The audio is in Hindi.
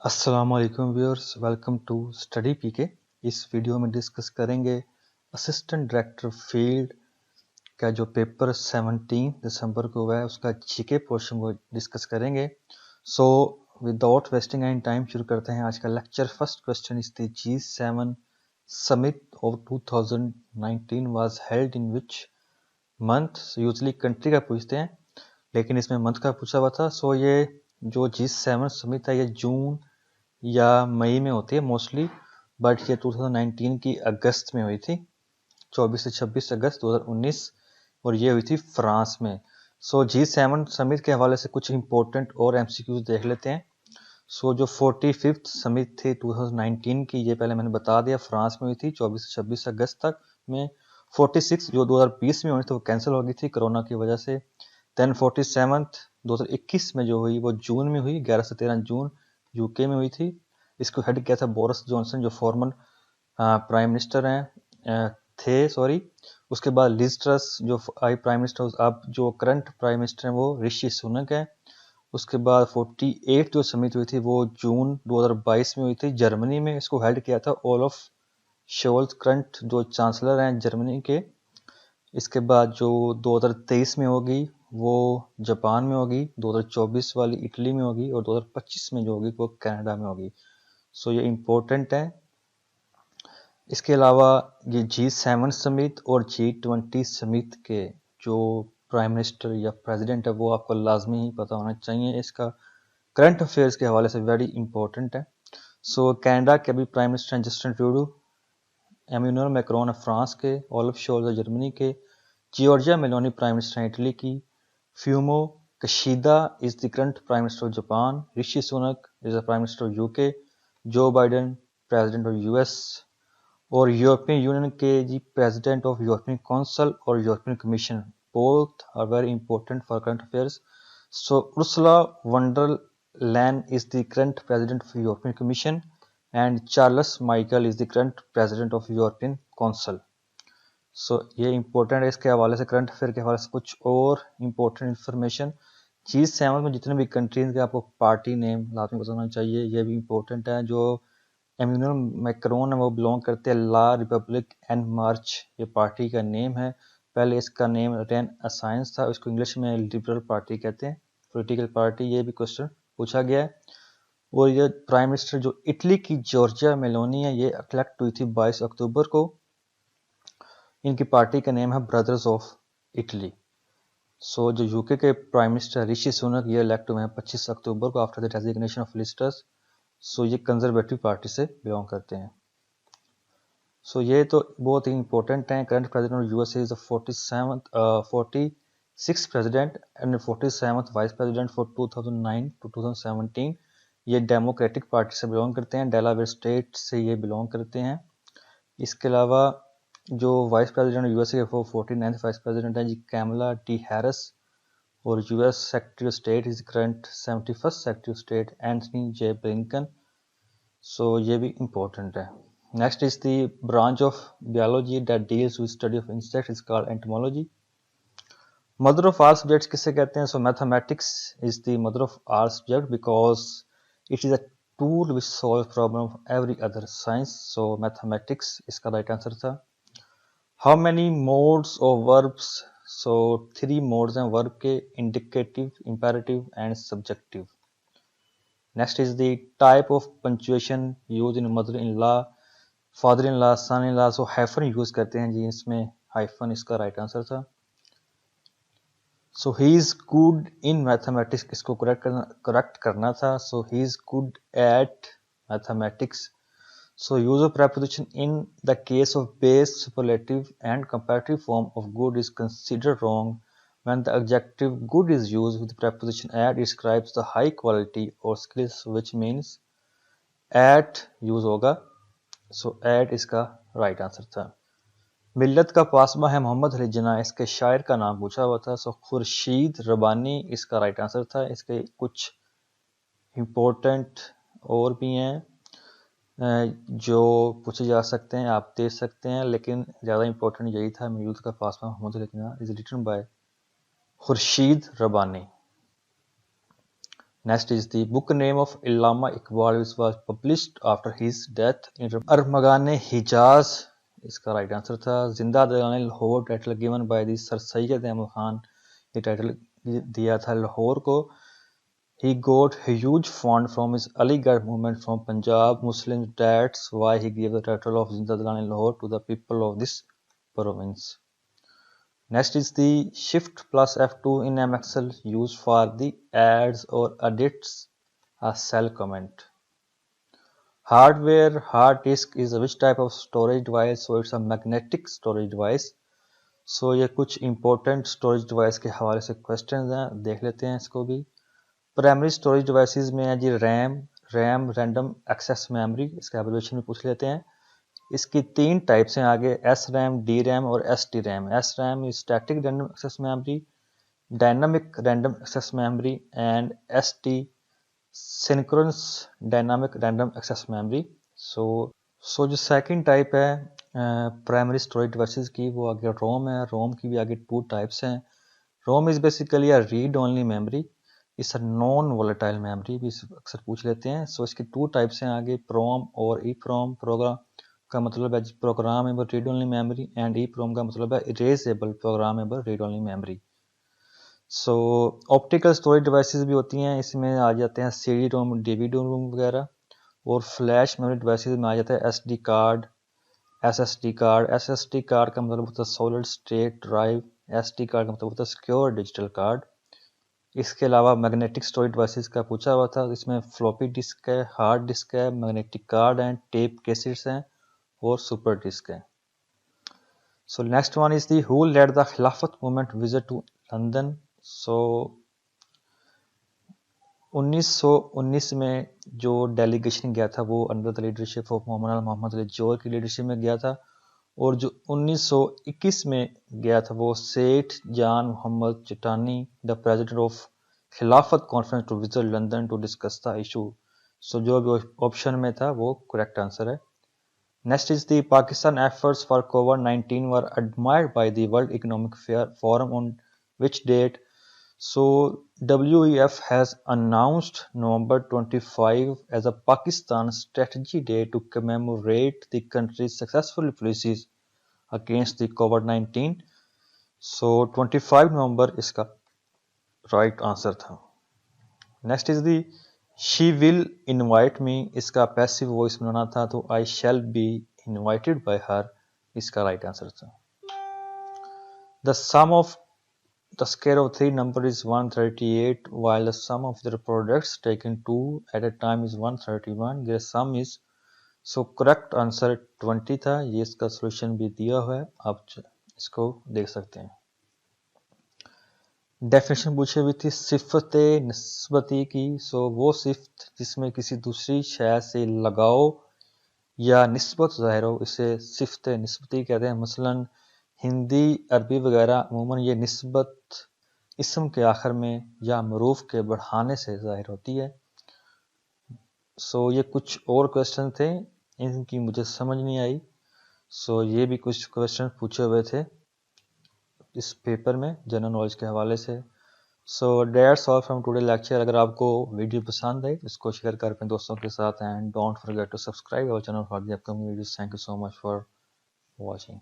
अस्सलाम वालेकुम व्यूअर्स, वेलकम टू स्टडी पीके। इस वीडियो में डिस्कस करेंगे असिस्टेंट डायरेक्टर फील्ड का जो पेपर 17 दिसंबर को हुआ है उसका जीके पोर्शन को डिस्कस करेंगे। So without wasting any time शुरू करते हैं आज का lecture. First question is the G7 summit of 2019 was held in which month. Usually country का पूछते हैं लेकिन इसमें मंथ का पूछा हुआ था। सो ये जो G7 समिट है ये जून या मई में होती है मोस्टली, बट ये 2019 की अगस्त में हुई थी, 24 से 26 अगस्त 2019, और ये हुई थी फ्रांस में। सो G7 समिट के हवाले से कुछ इंपॉर्टेंट और एमसीक्यूज देख लेते हैं। सो जो 45th समिट थी 2019 की, ये पहले मैंने बता दिया, फ्रांस में हुई थी 24 से 26 अगस्त तक में। 46 जो 2020 में हुई थी वो कैंसिल हो गई थी कोरोना की वजह से। देन 47th 2021 में जो हुई वो जून में हुई, 11 से 13 जून, यूके में हुई थी। इसको हेड किया था बोरिस जॉनसन जो फॉर्मर प्राइम मिनिस्टर हैं थे सॉरी। उसके बाद लिज ट्रस जो आई प्राइम मिनिस्टर, अब जो करंट प्राइम मिनिस्टर हैं वो ऋषि सुनक है। उसके बाद 48 जो समिट हुई थी वो जून 2022 में हुई थी जर्मनी में। इसको हेल्ड किया था ओलफ शोल्ज, करंट जो चांसलर हैं जर्मनी के। इसके बाद जो 2023 में होगी वो जापान में होगी, 2024 वाली इटली में होगी, और 2025 में जो होगी वो कनाडा में होगी। सो ये इम्पोर्टेंट है। इसके अलावा ये G7 समिट और G20 समिट के जो प्राइम मिनिस्टर या प्रेसिडेंट है वो आपको लाजमी ही पता होना चाहिए। इसका करंट अफेयर्स के हवाले से वेरी इंपॉर्टेंट है। सो कनाडा के भी प्राइम मिनिस्टर हैं जस्टिन ट्रूडो, एम्यूनल मैक्रोन है फ्रांस के, ओलफ शोल्ज है जर्मनी के, जियोर्जिया मेलोनी प्राइम मिनिस्टर हैं इटली की, Fumio Kishida is the current prime minister of Japan, Rishi Sunak is the prime minister of UK, Joe Biden president of US, और यूरोपियन यूनियन के जी प्रेसिडेंट ऑफ यूरोपियन काउंसिल और European Commission, both are very important for current affairs. So Ursula wonder LAN is the current president of European Commission and Charles Michel is the current president of European Council. So ये इंपॉर्टेंट है। इसके हवाले से करंट अफेयर के हवाले से कुछ और इंपॉर्टेंट इन्फॉर्मेशन। G7 में जितने भी कंट्रीज के आपको पार्टी नेम लाजमी बताना चाहिए, ये भी इंपॉर्टेंट है। जो एम्यूनल मैक्रोन है वो बिलोंग करते हैं ला रिपब्लिक एंड मार्च, ये पार्टी का नेम है। पहले इसका नेम रेन असाइंस था, इसको इंग्लिश में लिबरल पार्टी कहते हैं, पॉलिटिकल पार्टी। ये भी क्वेश्चन पूछा गया है। और ये प्राइम मिनिस्टर जो इटली की जॉर्जिया मेलोनी है ये इलेक्ट हुई थी 22 अक्टूबर को। इनकी पार्टी का नेम है ब्रदर्स ऑफ इटली। सो जो यूके के प्राइम मिनिस्टर ऋषि सुनक ये इलेक्ट हुए हैं 25 अक्टूबर को after the designation of Liz Truss. So ये कंजर्वेटिव पार्टी से बिलोंग करते हैं। सो ये तो बहुत ही इंपॉर्टेंट है। Current president of USA is the 46th president and 47th vice president for 2009 to 2017। ये डेमोक्रेटिक पार्टी से बिलोंग करते हैं, डेलावेयर स्टेट से ये बिलोंग करते हैं। इसके अलावा जो वाइस प्रेसिडेंट यूएसए के वो 49th वाइस प्रेसिडेंट है जी कैमला टी हैरिस, और US secretary of state is current 71st secretary of state Antony J Blinken. So ये भी इम्पोर्टेंट है। Next is the branch of biology that deals with study of insects is called entomology. Mother of all subjects किसे कहते हैं? So mathematics is the mother of all subjects because it is a tool which solves problem of every other science. So mathematics इसका right answer था। How many modes of verbs? So 3 modes हैं verb के, indicative, imperative and subjective. Next is the type of punctuation used in mother-in-law, father in law, son in law. So hyphen use करते हैं जी, इसमें हाइफन इसका राइट आंसर था। So he is good in mathematics, इसको करेक्ट करना था। So he is good at mathematics. So use of preposition in the case of base, superlative and comparative form of good is considered wrong when the adjective good is used with the preposition at. It describes the high quality or skills, which means at use होगा। सो एट इसका राइट आंसर था। मिल्लत का पासमा है मोहम्मद अली जिन्ना, इसके शायर का नाम पूछा हुआ था। सो खुर्शीद रबानी इसका राइट आंसर था। इसके कुछ इम्पोर्टेंट और भी हैं जो पूछे जा सकते हैं, आप दे सकते हैं, लेकिन ज़्यादा इम्पोर्टेंट यही था। मिल्लत का Pasban Mohammad Ali Jinnah is written by Khurshid Rabbani. Next is the book name of Allama Iqbal which was published after his death in Armaghan Hijaz, इसका राइट आंसर था। जिंदा दौरान Lahore title given by the sir Syed Ahmad Khan, ये टाइटल दिया था लाहौर को। He got huge fund from his Aligarh movement from Punjab Muslims. That's why he gave the title of Zinda Dilan Lahore to the people of this province. Next is the Shift plus F2 in MXL used for the adds or edits a cell comment. Hardware hard disk is which type of storage device? So it's a magnetic storage device. So ये कुछ important storage device के हवाले से questions हैं, देख लेते हैं इसको भी। प्राइमरी स्टोरेज डिवाइसेस में है जी रैम रैंडम एक्सेस मेमोरी, इसका एब्रिविएशन भी पूछ लेते हैं। इसकी 3 टाइप्स हैं आगे, एस रैम, डी रैम और S T RAM. S RAM is static random access memory, dynamic random access memory and S T synchronous dynamic random access memory. So जो सेकंड टाइप है प्राइमरी स्टोरेज डिवाइसेस की, वो आगे रोम है। रोम की भी आगे 2 टाइप्स हैं। ROM is basically a read only memory, is non volatile memory भी अक्सर पूछ लेते हैं। सो इसकी 2 टाइप्स हैं आगे, प्रोम और ई प्रोम। प्रोग्राम का मतलब है programmable read only memory and E PROM का मतलब है erasable programmable read only memory. So optical storage devices भी होती हैं, इसमें आ जाते हैं सी डी रोम, डीवीडी रोम वगैरह। और फ्लैश मेमोरी डिवाइसेस में आ जाता है S D card, S S D card. S S D card का मतलब होता है solid state drive, S D card का मतलब होता है सिक्योर डिजिटल कार्ड। इसके अलावा मैग्नेटिक स्टोरेज डिवाइसेस का पूछा हुआ था, इसमें फ्लॉपी डिस्क है, हार्ड डिस्क है, मैग्नेटिक कार्ड हैं, टेप केसेट्स हैं और सुपर डिस्क है। So next one is the who led the Khilafat movement visit to London. So 1919 में जो डेलीगेशन गया था वो under the leadership of Mohammad Ali Johar की लीडरशिप में गया था, और जो 1921 में गया था वो Seth Jan Mohammad Chotani, the president of Khilafat conference to visit London to discuss the issue. So जो भी ऑप्शन में था वो करेक्ट आंसर है। Next is the Pakistan efforts for कोविड-19 were admired by the world economic forum on which date. So WEF has announced November 25 as a Pakistan Strategy Day to commemorate the country's successful policies against the COVID-19. So 25 नवंबर इसका राइट आंसर था। Next is the she will invite me, इसका पैसिव वॉइस बनाना था तो I shall be invited by her, इसका राइट आंसर था। The sum of the square of 3 number is 138 while the sum of their products taken 2 at a time is 131. Their sum is, so correct answer 20 था। ये इसका सॉल्यूशन भी दिया हुआ है, आप इसको देख सकते हैं। डेफिनेशन पूछी हुई थी सिफत निस्बती की। सो वो सिफत जिसमें किसी दूसरी शय से लगाव या निस्बत ज़ाहिर हो, इसे सिफत निस्बती कहते हैं। मसलन हिंदी अरबी वगैरह अमूमन ये निस्बत इसम के आखिर में या मरूफ के बढ़ाने से ज़ाहिर होती है। सो ये कुछ और क्वेश्चन थे, इनकी मुझे समझ नहीं आई। सो ये भी कुछ क्वेश्चन पूछे हुए थे इस पेपर में जनरल नॉलेज के हवाले से। So that's all from today lecture. अगर आपको वीडियो पसंद आई इसको शेयर कर अपने दोस्तों के साथ and don't forget to subscribe our channel for the upcoming videos. Thank you so much for watching.